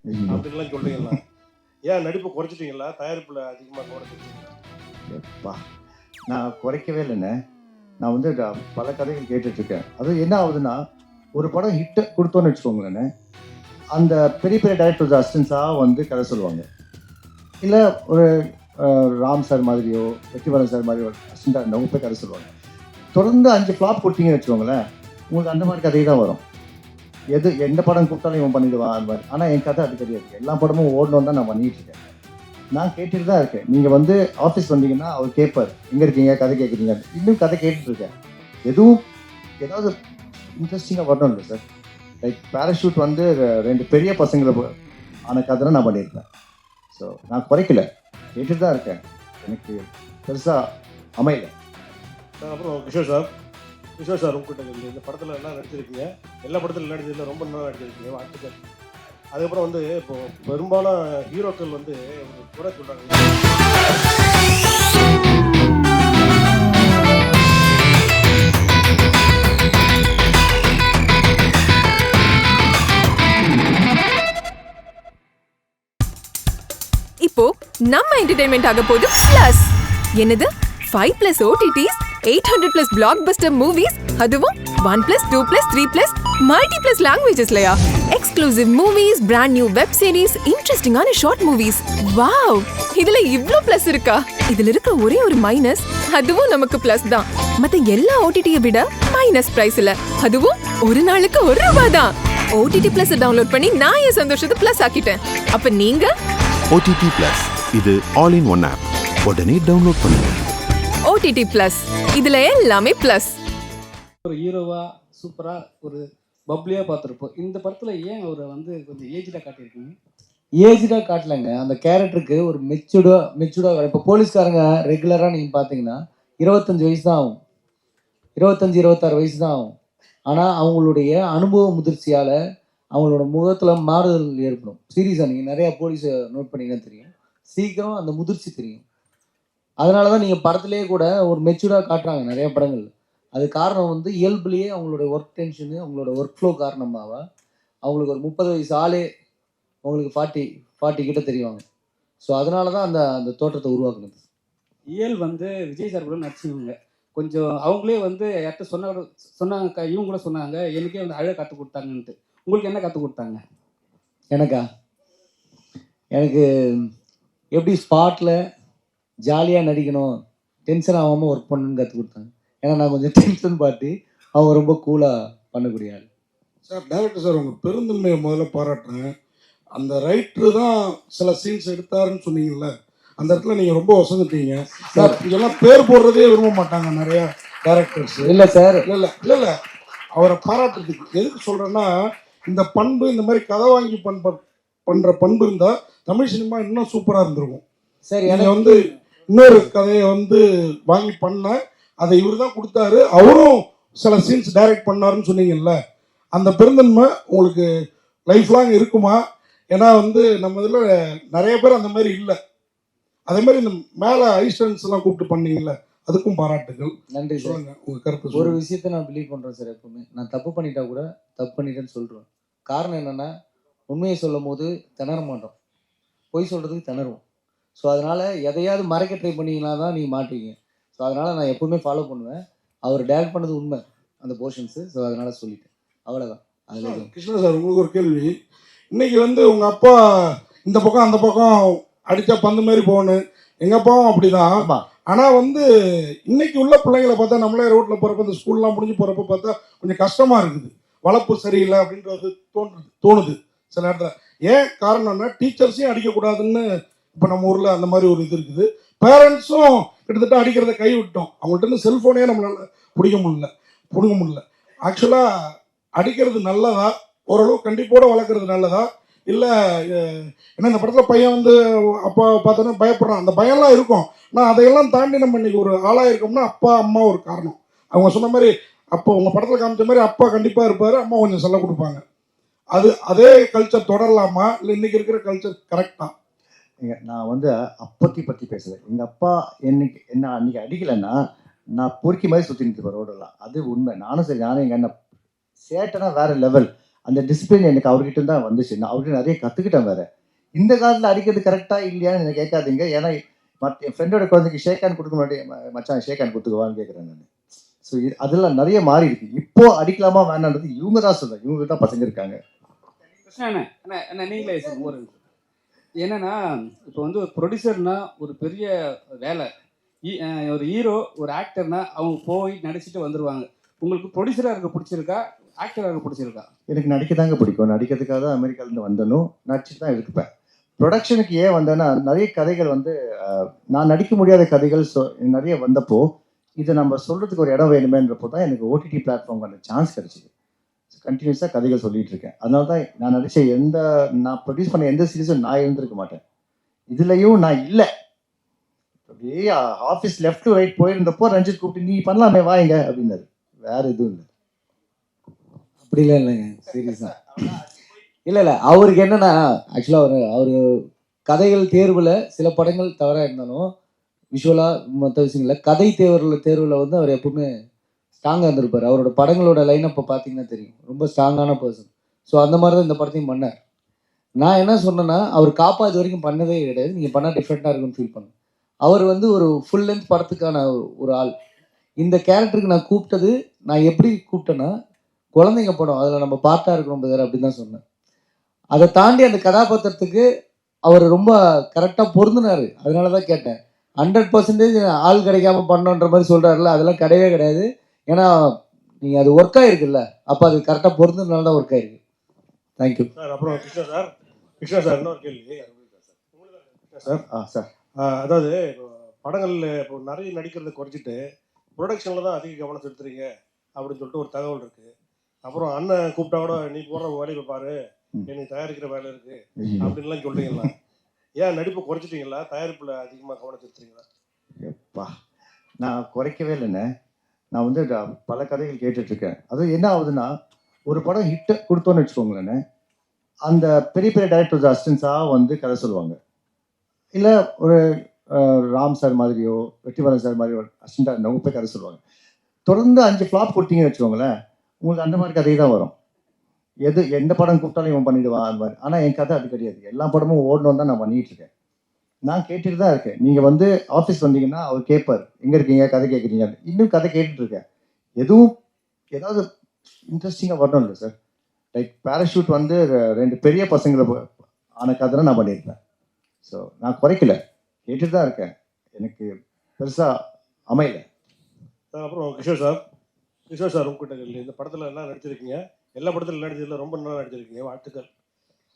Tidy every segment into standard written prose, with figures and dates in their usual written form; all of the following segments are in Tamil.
அப்படின்லாம் சொல்றீங்களா? ஏன் நடிப்பு குறைச்சிட்டீங்களா? தயாரிப்புல அதிகமாக குறைச்சிட்டீங்களா? எப்பா நான் குறைக்கவே இல்லைண்ணே. நான் வந்து பல கதைகள் கேட்டுட்ருக்கேன். அது என்ன ஆகுதுன்னா, ஒரு படம் ஹிட்டை கொடுத்தோன்னு வச்சுக்கோங்களேண்ணே, அந்த பெரிய பெரிய டைரக்டர்ஸ் அசிஸ்டன்ஸாக வந்து கதை சொல்லுவாங்க. இல்லை ஒரு ராம் சார் மாதிரியோ வெற்றிமாறன் சார் மாதிரியோ அசிஸ்டண்டாக இருந்தவங்க போய் கதை சொல்லுவாங்க. தொடர்ந்து 5 ஃப்ளாப் கொடுத்தீங்கன்னு வச்சுக்கோங்களேன், உங்களுக்கு அந்த மாதிரி கதை தான் வரும். எந்த படம் கூப்பிட்டாலும் இவன் பண்ணிடுவான் அந்த மாதிரி. ஆனால் என் கதை அது கிடையாது. எல்லா படமும் ஓடணும் தான் நான் பண்ணிட்டு இருக்கேன். நான் கேட்டுட்டு தான் இருக்கேன். நீங்கள் வந்து ஆஃபீஸ் வந்தீங்கன்னா அவர் கேட்பார், எங்கே இருக்கீங்க, கதை கேட்குறீங்க. இன்னும் கதை கேட்டுட்டு இருக்கேன். எதுவும் ஏதாவது இன்ட்ரெஸ்டிங்காக வரணும் இல்லை சார். லைக் பேராஷூட் வந்து 2 பெரிய பசங்களை ஆன கதை நான் பண்ணியிருப்பேன். ஸோ நான் குறைக்கல, கேட்டுட்டு தான் இருக்கேன். எனக்கு பெருசாக அமையல. அப்புறம் கிஷோர் சார் உங்ககிட்ட இந்த படத்தில் எல்லாம் நடிச்சிருக்கீங்க. எல்லா படத்தில் நடிச்சதில் ரொம்ப நல்லா நடிச்சிருக்கீங்க, வாழ்த்துக்கள். அதுக்கப்புறம் வந்து இப்போ பெரும்பாலும் ஹீரோக்கள் வந்து குறை சொல்கிறாங்க. இப்போ நம்ம என்டர்டைன்மெண்ட் ஆக போகுது பிளஸ். என்னது 5+ OTTs, 800+ பிளாக்பஸ்டர் மூவிஸ், அதுவும் 1+, 2+, 3+, மல்டி+ லாங்குவேஜஸ்லயா? Exclusive movies, brand new web series, இன்ட்ரெஸ்டிங்கான ஷார்ட் மூவிஸ். வாவ், இதுல இவ்ளோ பிளஸ் இருக்கா? இதுல இருக்க ஒரே ஒரு மைனஸ், அதுவும் நமக்கு பிளஸ் தான். மத்த எல்லா OTT-ய விட மைனஸ் பிரைஸ்ல, அதுவும் ஒரு நாளுக்கு ₹1 தான். OTT Plus டவுன்லோட் பண்ணி நான் என் சந்தோஷத்தை பிளஸ் ஆக்கிட்டேன். அப்ப நீங்க OTT Plus இது ஆல் இன் ஒன் ஆப். உடனே டவுன்லோட் பண்ணுங்க. OTT Plus இதுல எல்லாமே பிளஸ். ஒரு ஹீரோவா சூப்பரா ஒரு பப்ளியா பார்த்துருப்போம். இந்த படத்துல ஏன் அவரை வந்து கொஞ்சம் ஏஜ்டா காட்டியிருக்கீங்க? ஏஜ்டா காட்டலைங்க. அந்த கேரக்டருக்கு ஒரு மெச்சூர்டா இப்போ போலீஸ்காரங்க ரெகுலராக நீங்கள் பார்த்தீங்கன்னா 25 வயசு தான் ஆகும், 25-26 வயசு தான் ஆகும். ஆனால் அவங்களுடைய அனுபவ முதிர்ச்சியால் அவங்களோட முகத்தில் மாறுதல் ஏற்படும். சீரியஸாக நீங்கள் நிறையா போலீஸை நோட் பண்ணிங்கன்னா தெரியும், சீக்கிரம் அந்த முதிர்ச்சி தெரியும். அதனால தான் நீங்கள் படத்துலேயே கூட ஒரு மெச்சூர்டாக காட்டுறாங்க நிறைய படங்கள். அது காரணம் வந்து இயல்புலேயே அவங்களோட ஒர்க் டென்ஷனு, அவங்களோட ஒர்க் ஃப்ளோ காரணமாக அவங்களுக்கு ஒரு 30 வயசு ஆளே அவங்களுக்கு 40 கிட்ட தெரியுவாங்க. ஸோ அதனால தான் அந்த தோற்றத்தை உருவாக்குனது. இயல் வந்து விஜய் சார் கூட நடிச்சவங்க. கொஞ்சம் அவங்களே வந்து யார்கிட்ட சொன்னாங்க, இவங்களும் சொன்னாங்க எனக்கே வந்து அழகாக கற்றுக் கொடுத்தாங்கன்ட்டு. உங்களுக்கு என்ன கற்றுக் கொடுத்தாங்க? எனக்கு எப்படி ஸ்பாட்டில் ஜாலியாக நடிக்கணும், டென்ஷன் ஆகாமல் ஒர்க் பண்ணணும்னு கற்றுக் கொடுத்தாங்க. ஏன்னா நான் கொஞ்சம் டென்ஷன் பார்த்து அவங்க ரொம்ப கூலாக பண்ணக்கூடிய ஆள். சார் டேரக்டர் சார் உங்கள் பெருந்தன்மையை முதல்ல பாராட்டுறேன். அந்த ரைட்ரு தான் சில சீன்ஸ் எடுத்தாருன்னு சொன்னீங்கல்ல, அந்த இடத்துல நீங்கள் ரொம்ப வசந்துட்டீங்க சார். இதெல்லாம் பேர் போடுறதே விரும்ப மாட்டாங்க நிறையா டேரக்டர்ஸ். இல்லை சார், இல்லை அவரை பாராட்டுறதுக்கு எதுக்கு சொல்கிறேன்னா, இந்த பண்பு, இந்த மாதிரி கதை வாங்கி பண்ணுற பண்பு இருந்தால் தமிழ் சினிமா இன்னும் சூப்பராக இருந்திருக்கும். சரி, எனக்கு வந்து இன்னொரு கதையை வந்து வாங்கி பண்ண அதை இவர் தான் கொடுத்தாரு, அவரும் சில சீன்ஸ் டைரக்ட் பண்ணாருன்னு சொன்னீங்கல்ல, அந்த பெருந்தன்மை உங்களுக்கு லைஃப் லாங் இருக்குமா? ஏன்னா வந்து நம்ம இதில் நிறைய பேர் அந்த மாதிரி இல்லை. அதே மாதிரி இந்த மேலே ஐஸ்டன்ஸ்லாம் கூப்பிட்டு பண்ணீங்கல்ல, அதுக்கும் பாராட்டுகள். நன்றி சார். உங்கள் கருத்து. ஒரு விஷயத்த நான் பிலீவ் பண்ணுறேன் சார். எப்பவுமே நான் தப்பு பண்ணிட்டா கூட தப்பு பண்ணிட்டேன்னு சொல்கிறேன். காரணம் என்னென்னா, உண்மையை சொல்லும் போது திணற மாட்டோம், பொய் சொல்கிறதுக்கு திணறுவோம். ஸோ அதனால் எதையாவது மறைக்க ட்ரை பண்ணிங்கன்னா தான் நீங்கள் மாட்டுவீங்க. ஸோ அதனால் நான் எப்போவுமே ஃபாலோ பண்ணுவேன். அவர் டேரக்ட் பண்ணது உண்மை அந்த போர்ஷன்ஸு. ஸோ அதனால் சொல்லிட்டேன், அவ்வளோதான். அதில் கிருஷ்ணா சார், உங்களுக்கு ஒரு கேள்வி. இன்னைக்கு வந்து உங்கள் அப்பா இந்த பக்கம் அந்த பக்கம் அடித்தா பந்து மாதிரி போகணும், எங்கள் அப்பாவும் அப்படி தான். ஆனால் வந்து இன்னைக்கு உள்ள பிள்ளைங்களை பார்த்தா, நம்மளே ரோட்டில் போகிறப்ப, இந்த ஸ்கூல்லாம் முடிஞ்சு போகிறப்ப பார்த்தா கொஞ்சம் கஷ்டமாக இருக்குது. வளர்ப்பு சரியில்லை அப்படின்றது தோணுது சில இடத்துல. ஏன் காரணம்னா, டீச்சர்ஸையும் அடிக்கக்கூடாதுன்னு இப்போ நம்ம ஊரில் அந்த மாதிரி ஒரு இது இருக்குது. பேரண்ட்ஸும் கிட்டத்தட்ட அடிக்கிறத கை விட்டோம். அவங்கள்ட்ட செல்ஃபோனே நம்மளால் பிடிக்க முடியல. ஆக்சுவலாக அடிக்கிறது நல்லதா, ஓரளவு கண்டிப்போட வளர்க்குறது நல்லதா, இல்லை ஏன்னா இந்த படத்தில் பையன் வந்து அப்பா பார்த்தோன்னா பயப்படுறான், அந்த பயம்லாம் இருக்கும். ஆனால் அதையெல்லாம் தாண்டி நம்ம இன்னைக்கு ஒரு ஆளாக இருக்கோம்னா அப்பா அம்மா ஒரு காரணம். அவங்க சொன்ன மாதிரி அப்போ உங்கள் படத்தில் காமிச்ச மாதிரி அப்பா கண்டிப்பாக இருப்பார், அம்மா கொஞ்சம் சொல்ல கொடுப்பாங்க. அதே கல்ச்சர் தொடரலாமா, இல்லை இன்னைக்கு இருக்கிற கல்ச்சர் கரெக்டா? நான் வந்து பற்றி பேசலை. எங்கள் அப்பா என்ன அன்றைக்கி அடிக்கலைன்னா நான் பொறுக்கி மாதிரி சுற்றி நிறுத்துப்பேன் ரோடெல்லாம். அது உண்மை. நானும் சரி, நானும் எங்கள் அண்ணன் சேட்டனா வேறு லெவல். அந்த டிசிப்ளின் எனக்கு அவர்கிட்ட தான் வந்துச்சு. நான் அவர்கிட்ட நிறைய கற்றுக்கிட்டேன் வேற. இந்த காலத்தில் அடிக்கிறது கரெக்டாக இல்லையான்னு எனக்கு கேட்காதீங்க. ஏன்னா என் ஃப்ரெண்டோட குழந்தைக்கு ஷேக் ஹேண்ட் கொடுக்க முன்னாடி மச்சான் ஷேக் ஹேண்ட் கொடுத்துக்குவான்னு கேட்குறேன் நான். ஸோ அதெல்லாம் நிறைய மாறி இருக்கு. இப்போ அடிக்கலாமா வேணான்றது இவங்க தான் சொல்லுவாங்க. இவங்க தான் பசங்க இருக்காங்க. கிருஷ்ணா அண்ணா நீங்களே சொல்லுங்க ஒரு நிமிஷம். என்னன்னா இப்போ வந்து ஒரு ப்ரொடியூசர்னா ஒரு பெரிய வேலை. ஒரு ஹீரோ ஒரு ஆக்டர்னா அவங்க போய் நடிச்சுட்டு வந்துடுவாங்க. உங்களுக்கு ப்ரொடியூசராக இருக்க பிடிச்சிருக்கா, ஆக்டராக இருக்க பிடிச்சிருக்கா? எனக்கு நடிக்க தாங்க பிடிக்கும். நடிக்கிறதுக்காக தான் அமெரிக்காவிலேருந்து வந்தனும், நடிச்சுட்டு தான் இருப்பேன். ப்ரொடக்ஷனுக்கு ஏன் வந்தேன்னா நிறைய கதைகள் வந்து நான் நடிக்க முடியாத கதைகள் நிறைய வந்தப்போ இதை நம்ம சொல்கிறதுக்கு ஒரு இடம் வேணுமேன்றப்போ தான் எனக்கு ஓடிடி பிளாட்ஃபார்ம் அந்த சான்ஸ் கிடச்சிது. கண்டினியூஸாக கதைகள் சொல்லிட்டு இருக்கேன். அதனால தான் நான் நடித்த நான் ப்ரொடியூஸ் பண்ண எந்த சீரீஸும் நான் இருந்திருக்க மாட்டேன். இதுலேயும் நான் இல்லை. அப்படியே ஆஃபீஸ் லெஃப்ட் டு ரைட் போயிருந்தப்போ ரஞ்சித் கூப்பிட்டு நீ பண்ணலாமே வாங்க அப்படின்னாரு. வேற எதுவும் இல்லை. அப்படிலாம் இல்லைங்க, சீரியஸாக இல்லை அவருக்கு என்னன்னா ஆக்சுவலாக அவர் கதைகள் தேர்வில் சில படங்கள் தவறாக இருந்தாலும் விஷுவலாக மற்ற விஷயங்களில் கதை தேர்வில் வந்து அவர் எப்பவுமே ஸ்ட்ராங்காக இருந்திருப்பார். அவரோட படங்களோட லைனப்பை பார்த்தீங்கன்னா தெரியும், ரொம்ப ஸ்ட்ராங்கான பர்சன். ஸோ அந்த மாதிரி தான் இந்த படத்தையும் பண்ணார். நான் என்ன சொன்னேன்னா அவர் காப்பா இது வரைக்கும் பண்ணதே கிடையாது, நீங்கள் பண்ணால் டிஃப்ரெண்ட்டாக இருக்குன்னு ஃபீல் பண்ணேன். அவர் வந்து ஒரு ஃபுல் லென்த் படத்துக்கான ஒரு ஆள். இந்த கேரக்டருக்கு நான் கூப்பிட்டது, நான் எப்படி கூப்பிட்டேன்னா குழந்தைங்க படம், அதில் நம்ம பார்ட்டாக இருக்கிறோம் பேர் அப்படின்னு தான் சொன்னேன். அதை தாண்டி அந்த கதாபாத்திரத்துக்கு அவர் ரொம்ப கரெக்டாக பொருந்தினார். அதனால தான் கேட்டேன். 100% ஆள் கிடைக்காம பண்ணோன்ற மாதிரி சொல்கிறாருல, அதெல்லாம் கிடையவே கிடையாது. ஏன்னா நீங்கள் அது ஒர்க் ஆகிருக்குல்ல, அப்போ அது கரெக்டாக பொருந்ததுனால தான் ஒர்க் ஆகிருக்கு. Thank you sir. அப்புறம் கிருஷ்ணா சார் இன்னொரு கேள்வி சார். சார் அதாவது இப்போ படங்களில் இப்போ நிறைய நடிக்கிறத குறைச்சிட்டு ப்ரொடக்ஷனில் தான் அதிக கவனம் செலுத்துறீங்க அப்படின்னு சொல்லிட்டு ஒரு தகவல் இருக்குது. அப்புறம் அண்ணன் கூப்பிட்டா கூட நீ போடுற வேலையை பாரு, எனக்கு தயாரிக்கிற வேலை இருக்குது அப்படின்லாம் சொல்கிறீங்களா? ஏன் நடிப்பு குறைச்சிட்டீங்களா, தயாரிப்பில் அதிகமாக கவனம் செலுத்துறீங்களா? எப்பா நான் குறைக்கவே இல்லைண்ணே. நான் வந்து பல கதைகள் கேட்டுட்ருக்கேன். அது என்ன ஆகுதுன்னா ஒரு படம் ஹிட்டை கொடுத்தோன்னு வச்சுக்கோங்களேண்ணே, அந்த பெரிய பெரிய டைரக்டர்ஸ் அசிஸ்டன்ஸாக வந்து கதை சொல்லுவாங்க. இல்லை ஒரு ராம் சார் மாதிரியோ வெற்றிமாறன் சார் மாதிரியோ அசிஸ்டண்டாக இருந்தவங்க போய் கதை சொல்லுவாங்க. தொடர்ந்து 5 ஃப்ளாப் கொடுத்தீங்கன்னு வச்சுக்கோங்களேன், உங்களுக்கு அந்த மாதிரி கதை தான் வரும். எந்த படம் கூப்பிட்டாலும் இவன் பண்ணிடுவான் அந்த மாதிரி. ஆனால் என் கதை அது கிடையாது. எல்லா படமும் ஓடணும் தான் நான் பண்ணிகிட்டு இருக்கேன். நான் கேட்டுட்டு தான் இருக்கேன். நீங்கள் வந்து ஆஃபீஸ் வந்தீங்கன்னா அவர் கேட்பார், எங்கே இருக்கீங்க, கதை கேட்குறீங்க. இன்னும் கதை கேட்டுட்டு இருக்கேன். ஏதாவது இன்ட்ரெஸ்டிங்காக வரணும் இல்லை சார். லைக் பேராஷூட் வந்து 2 பெரிய பசங்களை ஆன கதை தான் நான் பண்ணியிருப்பேன். ஸோ நான் குறைக்கல, கேட்டுட்டு தான் இருக்கேன். எனக்கு பெருசாக அமையல. அப்புறம் கிஷோர் சார் உங்ககிட்ட இந்த படத்தில் எல்லாம் நடிச்சிருக்கீங்க, எல்லா படத்திலும் நடிச்சதில் ரொம்ப நல்லா நடிச்சிருக்கீங்க, வாழ்த்துக்கள்.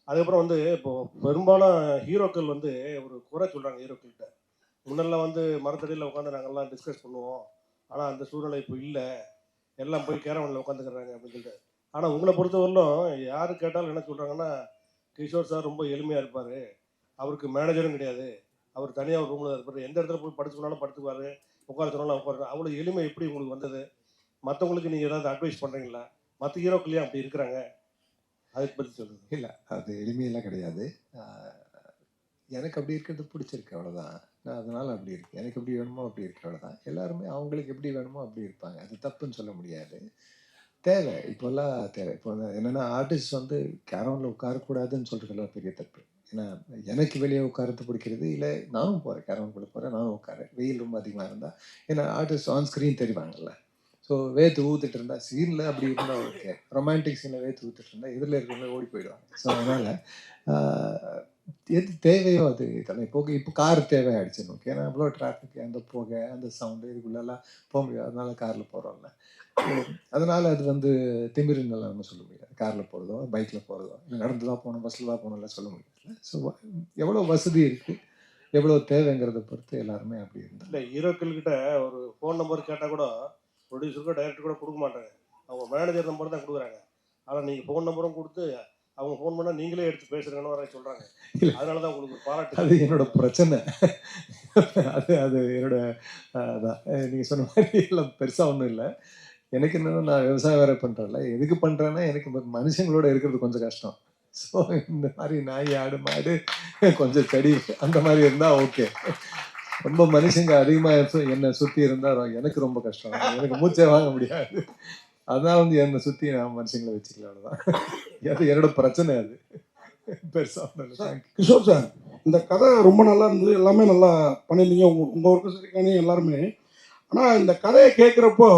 அதுக்கப்புறம் வந்து இப்போது பெரும்பாலும் ஹீரோக்கள் வந்து ஒரு குறை சொல்கிறாங்க ஹீரோக்கள்கிட்ட. முன்னெல்லாம் வந்து மரத்தடியில் உட்காந்து நாங்கள்லாம் டிஸ்கஸ் பண்ணுவோம், ஆனால் அந்த சூழ்நிலை இப்போ இல்லை, எல்லாம் போய் கேரவனில் உட்காந்துக்கிறாங்க அப்படின்னு சொல்லிட்டு. ஆனால் உங்களை பொறுத்தவரையிலும் யார் கேட்டாலும் என்ன சொல்கிறாங்கன்னா, கிஷோர் சார் ரொம்ப எளிமையாக இருப்பார், அவருக்கு மேனேஜரும் கிடையாது, அவர் தனியாக ஒரு ரூமில் இருப்பார், எந்த இடத்துல போய் படுத்துக்கணும்னாலும் படுத்துக்குவார், உட்கார சொன்னாலும் உட்காரு. அவ்வளோ எளிமை எப்படி உங்களுக்கு வந்தது? மற்றவங்களுக்கு நீங்கள் ஏதாவது அட்வைஸ் பண்ணுறீங்களா? மற்ற ஹீரோக்கள்லேயும் அப்படி இருக்கிறாங்க, அதுக்கு பற்றி சொல்லுங்க. இல்லை, அது எளிமையெல்லாம் கிடையாது. எனக்கு அப்படி இருக்கிறது பிடிச்சிருக்கு, அவ்வளோதான். நான் அதனால் அப்படி இருக்கு, எனக்கு எப்படி வேணுமோ அப்படி இருக்கு, அவ்வளோதான். எல்லாருமே அவங்களுக்கு எப்படி வேணுமோ அப்படி இருப்பாங்க, அது தப்புன்னு சொல்ல முடியாது. தேவை இப்போல்லாம் தேவை. இப்போ என்னென்னா ஆர்டிஸ்ட் வந்து கேரவனில் உட்காரக்கூடாதுன்னு சொல்கிறதெல்லாம் பெரிய தப்பு. ஏன்னா எனக்கு வெளியே உட்காரத்து பிடிக்கிறது இல்லை, நானும் போகிறேன் கேரவனுக்குள்ளே போகிறேன், நானும் உட்காரேன். வெயில் ரொம்ப அதிகமாக இருந்தால் ஏன்னா ஆர்டிஸ்ட் ஆன் ஸ்க்ரீன் தெரிவாங்கல்ல. ஸோ வேத்து ஊற்றுட்டு இருந்தால் சீனில் அப்படி இருந்தால் ஓகே, ரொமான்டிக் சீனில் வேத்து ஊற்றுட்டு இருந்தால் எதிரில் இருக்கிறவங்க ஓடி போயிடுவாங்க. ஸோ அதனால் எது தேவையோ அது இதெல்லாம் இப்போ கார் தேவையாகிடுச்சு. ஓகே, ஏன்னா அவ்வளோ டிராஃபிக், அந்த புகை, அந்த சவுண்டு, இதுக்குள்ளெல்லாம் போக முடியாது. அதனால காரில் போகிறோம்ல. அதனால் அது வந்து திமிருன்னெல்லாம் ஒன்றும் சொல்ல முடியாது. காரில் போகிறதோ பைக்கில் போகிறதோ இல்லை நடந்து தான் போகணும் பஸ்ஸில் தான் போகணும்லாம் சொல்ல முடியாது. ஸோ எவ்வளோ வசதி இருக்குது, எவ்வளோ தேவைங்கிறத பொறுத்து எல்லாருமே அப்படி இருந்தால். இல்லை, ஹீரோக்கள்கிட்ட ஒரு ஃபோன் நம்பர் கேட்டால் கூட ப்ரொடியூசருக்கோ டைரக்டர் கூட கொடுக்க மாட்டாங்க, அவங்க மேனேஜர் நம்பர் தான் கொடுக்குறாங்க. ஆனால் நீங்கள் ஃபோன் நம்பரும் கொடுத்து அவங்க ஃபோன் பண்ணால் நீங்களே எடுத்து பேசுகிறேன்னு வர சொல்கிறாங்க. அதனால தான் உங்களுக்கு பாராட்டு. அது என்னோட பிரச்சனை. அது என்னோட அதான் நீங்கள் சொன்ன மாதிரி எல்லாம் பெருசாக ஒன்றும் இல்லை. எனக்கு என்னென்னா நான் விவசாயம் வேறு பண்ணுறேன்ல, எதுக்கு பண்ணுறேன்னா எனக்கு மனுஷங்களோட இருக்கிறது கொஞ்சம் கஷ்டம். ஸோ இந்த மாதிரி நாய், ஆடு, மாடு, கொஞ்சம் செடி அந்த மாதிரி இருந்தால் ஓகே. ரொம்ப மனுஷங்க அதிகமாக என்னை சுற்றி இருந்தால் எனக்கு ரொம்ப கஷ்டம், எனக்கு மூச்சே வாங்க முடியாது. அதான் வந்து என்னை சுற்றி நான் மனுஷங்களை வச்சுக்கல, அவ்வளோதான். அது என்னோட பிரச்சனை அது. பெருசாக. கிஷோர் சார், இந்த கதை ரொம்ப நல்லா இருந்தது, எல்லாமே நல்லா பண்ணியிருந்தீங்க, உங்கள் ஒர்க்கு சரிக்கானே எல்லாருமே. ஆனால் இந்த கதையை கேட்குறப்போ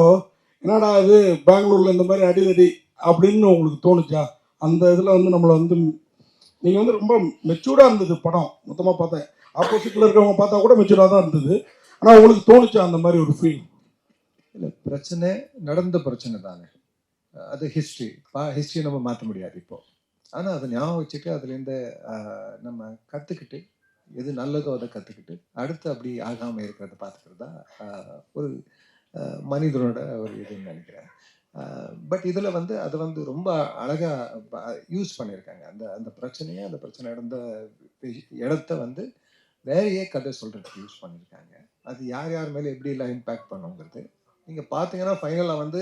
என்னடா இது பெங்களூரில் இந்த மாதிரி அடிதடி அப்படின்னு உங்களுக்கு தோணுச்சா? அந்த இதில் வந்து நம்மளை வந்து நீங்கள் வந்து ரொம்ப மெச்சூர்டாக இருந்தது படம் மொத்தமாக பார்த்தேன். ஆப்போசிட்டில் இருக்கிறவங்க பார்த்தா கூட மெச்சூர்டாக தான் இருந்தது. ஆனால் உங்களுக்கு தோணுச்சா அந்த மாதிரி ஒரு ஃபீல்? இல்லை, பிரச்சனை நடந்த பிரச்சனை தானே, அது ஹிஸ்ட்ரி நம்ம மாற்ற முடியாது இப்போ. ஆனால் அதை ஞாபகம் வச்சுட்டு அதுலேருந்து நம்ம கற்றுக்கிட்டு எது நல்லதோ அதை கற்றுக்கிட்டு அடுத்து அப்படி ஆகாமல் இருக்கிறத பார்த்துக்கிறது தான் ஒரு மனிதனோட ஒரு இதுன்னு நினைக்கிறேன். பட் இதில் வந்து அதை வந்து ரொம்ப அழகாக யூஸ் பண்ணியிருக்காங்க. அந்த பிரச்சனையை, அந்த பிரச்சனை நடந்த இடத்த வந்து வேறையே கதை சொல்கிறதுக்கு யூஸ் பண்ணியிருக்காங்க. அது யார் யார் மேலே எப்படிலாம் இம்பேக்ட் பண்ணுங்கிறது நீங்கள் பார்த்தீங்கன்னா ஃபைனலாக வந்து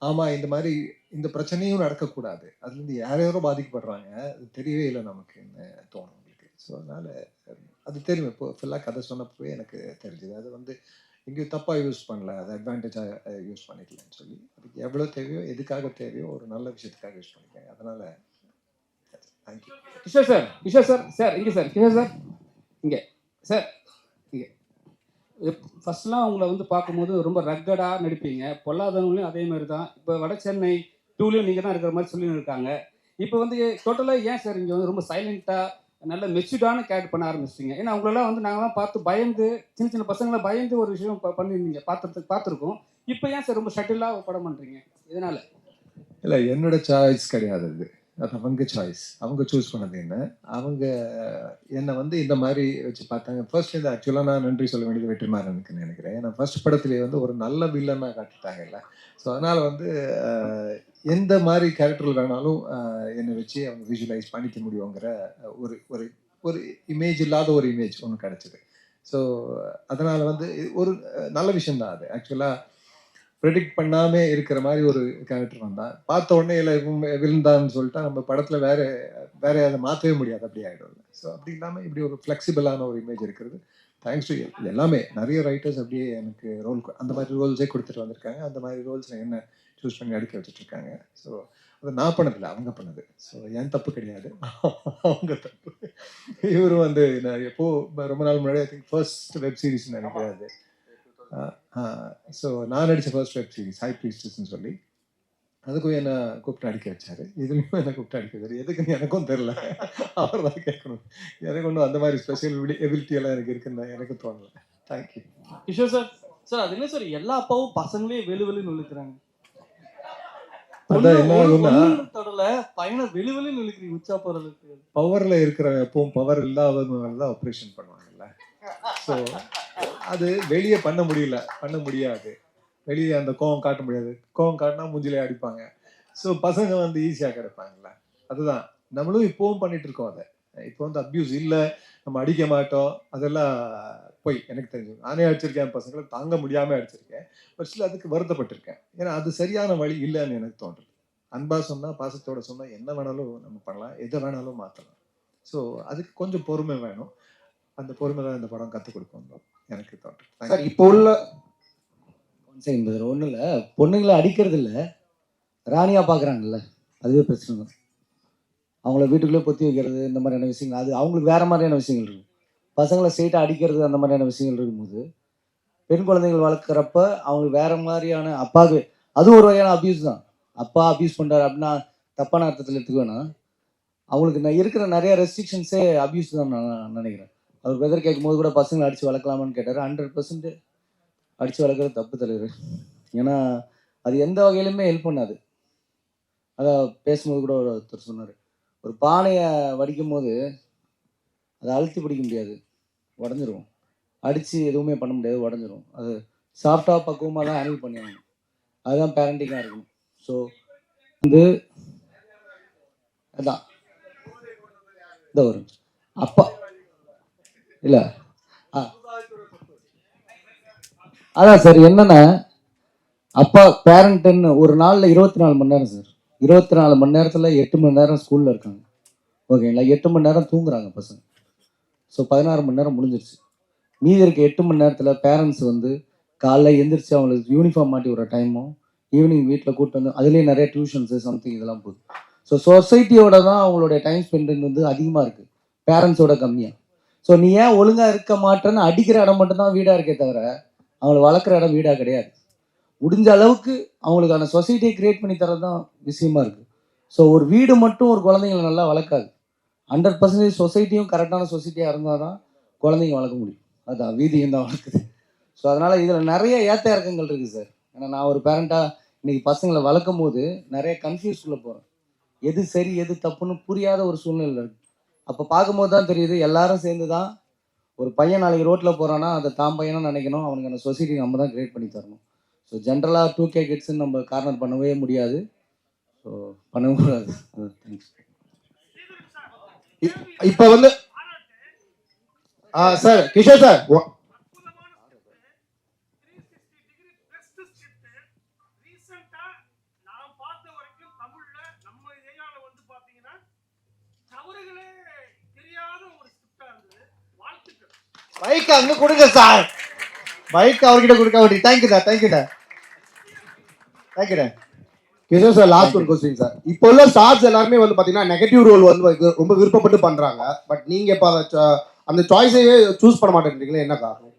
ஆமாம், இந்த மாதிரி இந்த பிரச்சனையும் நடக்கக்கூடாது, அதுலேருந்து யாரோ பாதிக்கப்படுறாங்க, அது தெரியவே இல்லை நமக்குன்னு தோணும் உங்களுக்கு. ஸோ அதனால் அது தெரியும். இப்போ ஃபுல்லாக கதை சொன்னப்பவே எனக்கு தெரிஞ்சுது. அது வந்து எங்கேயும் தப்பாக யூஸ் பண்ணல, அது அட்வான்டேஜாக யூஸ் பண்ணிக்கலன்னு சொல்லி அதுக்கு எவ்வளோ தேவையோ, எதுக்காக தேவையோ ஒரு நல்ல விஷயத்துக்காக யூஸ் பண்ணிக்காங்க. அதனால் thank you. Kishore sir, Kishore sir, sir இங்கே சார், கிஷோர் சார் இங்கே சார், இங்கே ஃபர்ஸ்ட்லாம் உங்களை வந்து பார்க்கும்போது ரொம்ப ரக்கடாக நடிப்பீங்க. பொல்லாதவங்களையும் அதே மாதிரி தான். இப்போ வட சென்னை 2லையும் நீங்கள் தான் இருக்கிற மாதிரி சொல்லி இருக்காங்க. இப்போ வந்து டோட்டலாக ஏன் சார் இங்கே வந்து ரொம்ப சைலண்ட்டாக நல்ல மெச்சூர்டான கேரக்டர் பண்ண ஆரம்பிச்சிட்டிங்க? ஏன்னா அவங்களெல்லாம் வந்து நாங்களாம் பார்த்து பயந்து, சின்ன சின்ன பசங்களை பயந்து ஒரு விஷயம் பண்ணியிருந்தீங்க, பார்த்துருக்கோம். இப்போ ஏன் சார் ரொம்ப ஷட்டிலாக படம் பண்ணுறீங்க? இதனால் இல்லை, என்னோட சாய்ஸ் கிடையாது அது. அது அவங்க சாய்ஸ். அவங்க சூஸ் பண்ணது என்ன. அவங்க என்னை வந்து இந்த மாதிரி வச்சு பார்த்தாங்க. ஃபர்ஸ்ட் இது ஆக்சுவலாக நான் நன்றி சொல்ல வேண்டியது வெற்றிமாறனுக்குன்னு நினைக்கிறேன். ஏன்னா ஃபர்ஸ்ட் படத்துலேயே வந்து ஒரு நல்ல வில்லனாக காட்டிட்டாங்கல்ல. ஸோ அதனால் வந்து எந்த மாதிரி கேரக்டரில் வேணாலும் என்னை வச்சு அவங்க விஷுவலைஸ் பண்ணிக்க முடியுங்கிற ஒரு ஒரு ஒரு இமேஜ் இல்லாத ஒரு இமேஜ் ஒன்று கிடச்சிது. ஸோ அதனால் வந்து ஒரு நல்ல விஷயந்தான் அது. ஆக்சுவலாக ப்ரெடிக்ட் பண்ணாமல் இருக்கிற மாதிரி ஒரு கேரக்டர் வந்தான். பார்த்த உடனே இல்லை விழுந்தான்னு சொல்லிட்டா நம்ம படத்தில் வேற அதை மாற்றவே முடியாது, அப்படி ஆகிடும். ஸோ அப்படி இல்லாமல் இப்படி ஒரு ஃப்ளெக்சிபிளான ஒரு இமேஜ் இருக்கிறது தேங்க்ஸ் டு எல்லாமே. நிறைய ரைட்டர்ஸ் அப்படியே எனக்கு அந்த மாதிரி ரோல்ஸே கொடுத்துட்டு வந்திருக்காங்க. அந்த மாதிரி ரோல்ஸ் என்ன சூஸ் பண்ணி அடிக்க வச்சுட்ருக்காங்க. ஸோ அது நான் பண்ணதில்லை, அவங்க பண்ணது. ஸோ என் தப்பு கிடையாது, அவங்க தப்பு. இவரும் வந்து நான் ரொம்ப நாள் முன்னாடி I think first web series நினைக்கிறாரு. ஸோ நான் நடித்த ஃபர்ஸ்ட் வெப் சீரிஸ் ஹை ப்ரீஸ்டஸ்ன்னு சொல்லி அதுக்கும் என்னை கூப்பிட்டு அடிக்க வச்சாரு. இதுலேயும் என்னை கூப்பிட்டு அடிக்க வச்சாரு. எதுக்குன்னு எனக்கும் தெரில, அவர் தான் கேட்கணும். எனக்கு ஒன்றும் அந்த மாதிரி ஸ்பெஷல் எபிலிட்டி எல்லாம் எனக்கு இருக்குன்னு எனக்கு தோணலை. தேங்க்யூ. கிஷோர் சார், சார் அது என்ன சார், எல்லா அப்பாவும் பசங்களே வெளுவெளுன்னு இழுக்கிறாங்க. அதான் என்ன ஆகும்னா பையனை வெளுவெளுன்னு இழுக்கிறீங்க உச்சா போறதுக்கு. பவரில் இருக்கிறவங்க எப்பவும் பவர் இல்லாதவங்க தான் ஆப்ரேஷன் பண்ணுவாங்கல்ல. ஸோ அது வெளியே பண்ண முடியாது. வெளியே அந்த கோவம் காட்ட முடியாது. கோவம் காட்டினா மூஞ்சிலே அடிப்பாங்க. ஸோ பசங்க வந்து ஈஸியாக கிடைப்பாங்கல்ல. அதுதான் நம்மளும் இப்போவும் பண்ணிட்டு இருக்கோம். அதை இப்போ வந்து அப்யூஸ் இல்லை, நம்ம அடிக்க மாட்டோம், அதெல்லாம் போய் எனக்கு தெரிஞ்சு நானே அடிச்சிருக்கேன், பசங்களை தாங்க முடியாமல் அடிச்சிருக்கேன். பட் ஸ்டில் அதுக்கு வருத்தப்பட்டிருக்கேன். ஏன்னா அது சரியான வழி இல்லைன்னு எனக்கு தோன்றுது. அன்பா சொன்னால், பாசத்தோட சொன்னால் என்ன வேணாலும் நம்ம பண்ணலாம், எதை வேணாலும் மாற்றலாம். ஸோ அதுக்கு கொஞ்சம் பொறுமை வேணும். அந்த பொறுமை தான் இந்த படம் கற்றுக் கொடுக்கும் எனக்கு தோன்றுது. சார் இப்போ உள்ள ஒன்றும் இல்லை, பொண்ணுங்களை அடிக்கிறது இல்லை, ராணியாக பார்க்குறாங்கல்ல, அதுவே பிரச்சனை தான். அவங்கள வீட்டுக்குள்ளே பொத்தி வைக்கிறது, இந்த மாதிரியான விஷயங்கள், அது அவங்களுக்கு வேறு மாதிரியான விஷயங்கள் இருக்கும். பசங்களை ஸ்ட்ரெயிட்டாக அடிக்கிறது, அந்த மாதிரியான விஷயங்கள் இருக்கும்போது பெண் குழந்தைகள் வளர்க்குறப்ப அவங்களுக்கு வேறு மாதிரியான அப்பாவுக்கு அது ஒரு வகையான அப்யூஸ் தான். அப்பா அப்யூஸ் பண்ணுறாரு அப்படின்னா தப்பான அர்த்தத்தில் எடுத்துக்குவேன்னா அவங்களுக்கு இருக்கிற நிறைய ரெஸ்ட்ரிக்ஷன்ஸே அப்யூஸ் தான் நான் நினைக்கிறேன். அவர் வெதர் கேட்கும்போது கூட பசங்களை அடித்து வளர்க்கலாமான்னு கேட்டார். 100% அடித்து வளர்க்குறது தப்பு தலைவர். ஏன்னா அது எந்த வகையிலுமே ஹெல்ப் பண்ணாது. அதான் பேசும்போது கூட ஒருத்தர் சொன்னார், ஒரு பானையை வடிக்கும் போது அதை அழுத்தி பிடிக்க முடியாது, உடஞ்சிரும். அடித்து எதுவுமே பண்ண முடியாது, உடஞ்சிரும். அது சாஃப்டாக பக்குவமாக தான் ஹேண்டில் பண்ணிடணும். அதுதான் பேரண்டிங்காக இருக்கணும். ஸோ வந்து அதான் இந்த ஒரு அப்பா இல்லை அதான் சார் என்னன்னா, அப்பா பேரண்ட்டுன்னு ஒரு நாளில் 24 மணி நேரம் சார். 24 மணி நேரத்தில் 8 மணி நேரம் ஸ்கூலில் இருக்காங்க, ஓகேங்களா? 8 மணி நேரம் தூங்குறாங்க பசங்க. ஸோ 16 மணி நேரம் முடிஞ்சிருச்சு. மீதி இருக்க 8 மணி நேரத்தில் பேரண்ட்ஸ் வந்து காலைல எந்திரிச்சு அவங்களுக்கு யூனிஃபார்ம் மாட்டி விடுற டைமும், ஈவினிங் வீட்டில் கூப்பிட்டு வந்து அதுலேயும் நிறைய டியூஷன்ஸு சம்திங் இதெல்லாம் போகுது. ஸோ சொசைட்டியோட தான் அவங்களுடைய டைம் ஸ்பெண்ட் வந்து அதிகமாக இருக்குது, பேரண்ட்ஸோட கம்மியாக. ஸோ நீ ஏன் ஒழுங்காக இருக்க மாட்டேன்னு அடிக்கிற இடம் மட்டும்தான் வீடாக இருக்கே தவிர அவங்கள வளர்க்குற இடம் வீடாக கிடையாது. முடிஞ்ச அளவுக்கு அவங்களுக்கான சொசைட்டியை க்ரியேட் பண்ணி தரது தான் விஷயமா இருக்குது. ஸோ ஒரு வீடு மட்டும் ஒரு குழந்தைங்களை நல்லா வளர்க்காது. 100% சொசைட்டியும் கரெக்டான சொசைட்டியாக இருந்தால் தான் குழந்தைங்க வளர்க்க முடியும். அதான் வீதியும் தான் வளர்க்குது. ஸோ அதனால் இதில் நிறைய ஏற்ற இறக்கங்கள் இருக்குது சார். ஏன்னா நான் ஒரு பேரண்ட்டாக இன்றைக்கி பசங்களை வளர்க்கும் போது நிறைய கன்ஃபியூஸ்குள்ளே போகிறேன். எது சரி எது தப்புன்னு புரியாத ஒரு சூழ்நிலை இருக்குது. அப்போ பார்க்கும்போது தான் தெரியுது எல்லாரும் சேர்ந்து தான் ஒரு பையன் நாளைக்கு ரோட்டில் போகிறான்னா அதை தான் பையனாக நினைக்கணும். அவனுக்கான சொசைட்டி நம்ம தான் க்ரியேட் பண்ணி தரணும். ஸோ ஜென்ரலாக 2K கிட்ஸ்ன்னு நம்ம கார்னர் பண்ணவே முடியாது. ஸோ பண்ணவும் கூடாது. தேங்க்ஸ். இப்போ வந்து சார் கிஷோர் சார் பைக் அங்க கொடுங்க சார், பைக் அவர்கிட்ட கொடுக்க வேண்டிய. தேங்க்யூ சார், தேங்க்யூடா, தேங்க்யூடா. கிஷோர் சார், லாஸ்ட் ஒரு கொஸ்டின் சார். இப்போ உள்ள ஸ்டார்ஸ் எல்லாருமே வந்து பாத்தீங்கன்னா நெகட்டிவ் ரோல் வந்து ரொம்ப விருப்பப்பட்டு பண்றாங்க. பட் நீங்க இப்போ அந்த சாய்ஸையே சூஸ் பண்ண மாட்டேன்றீங்களே, என்ன காரணம்?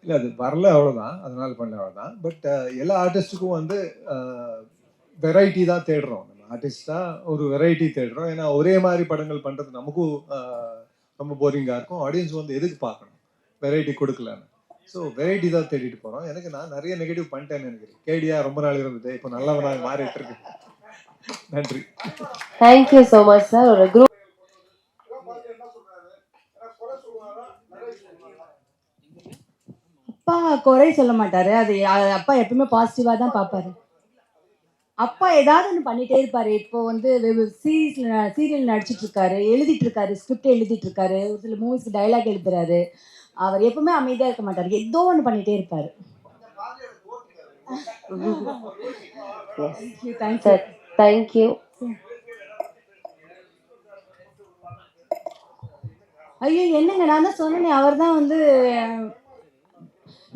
இல்லை, அது வரல, அவ்வளோதான், அதனால பண்ண அவ்வளோதான். பட் எல்லா ஆர்டிஸ்ட்டுக்கும் வந்து வெரைட்டி தான் தேடுறோம். நம்ம ஆர்டிஸ்டாக ஒரு வெரைட்டி தேடுறோம். ஏன்னா ஒரே மாதிரி படங்கள் பண்ணுறது நமக்கும் ரொம்ப போரிங்காக இருக்கும். ஆடியன்ஸ் வந்து எதுக்கு பார்க்கணும், வெரைட்டி கொடுக்கலன்னு. ஸோ வெரைட்டி தான் தேடிட்டு போகிறோம். நான் நிறைய நெகட்டிவ் பண்ணிட்டேன்னு நினைக்கிறேன். கேடியா ரொம்ப நாள் இருந்தது, இப்போ நல்லவனாக மாறிட்டு இருக்கு. நன்றி. Thank you so much sir. ஒரு குரூப் அப்பா குறை சொல்ல மாட்டாரு. அது அப்பா எப்பவுமே பாசிட்டிவா தான் பார்ப்பாரு. அப்பா ஏதாவது ஒன்று பண்ணிட்டே இருப்பாரு. இப்போ வந்து சீரியல் நடிச்சிட்டு இருக்காரு, எழுதிட்டு இருக்காரு, ஸ்கிரிப்ட் எழுதிட்டு இருக்காரு, ஒரு சில மூவிஸ்க்கு டைலாக் எழுதுறாரு. அவர் எப்பவுமே அமைதியா இருக்க மாட்டாரு, ஏதோ ஒன்று பண்ணிட்டே இருப்பாரு. தேங்க்யூ. ஐயோ என்னங்க, நான் தான் சொன்னேன். அவர் தான் வந்து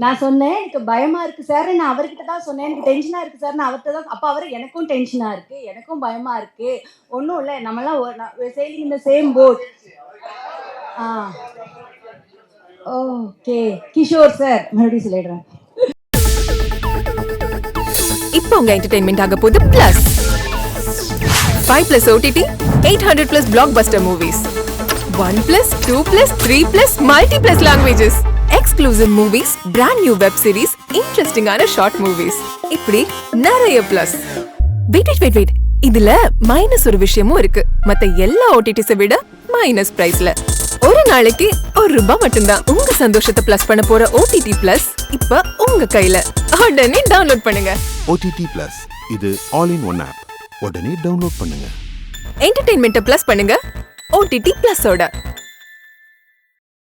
நான் சொன்னேன் எனக்கு பயமா இருக்கு சார், நான் அவர்கிட்ட தான் சொன்னேன். எனக்கு டென்ஷனா இருக்கு சார், நான் அவர்கிட்ட தான். அப்போ அவர் எனக்கும் டென்ஷனா இருக்கு, எனக்கும் பயமா இருக்கு. ஒன்றும் இல்லை, நம்மளாம் சேலிங் இந்த same boat. Okay Kishore sir, மறுபடியும் சொல்லிடுறேன். இப்போ உங்க என்டர்டெயின்மெண்ட் ஆக போகுது plus 5+ OTT 800+ blockbuster movies 1+, 2+, 3+, multi+ languages, exclusive movies, brand new web series, interesting ஆன short movies, இப்படி நிறைய பிளஸ். வெயிட் இதுல மைனஸ் ஒரு விஷயமும் இருக்கு. மத்த எல்லா ஓடிடிஸை விட மைனஸ் பிரைஸ்ல ஒரு நாளைக்கு ₹1 மட்டும்தான். உங்க சந்தோஷத்தை பிளஸ் பண்ண போற OTT பிளஸ் இப்ப உங்க கையில. உடனே டவுன்லோட் பண்ணுங்க. OTT Plus இது ஆல் இன் ஒன் ஆப். உடனே டவுன்லோட் பண்ணுங்க. என்டர்டெயின்மெண்ட்டை பிளஸ் பண்ணுங்க OTT பிளஸோட.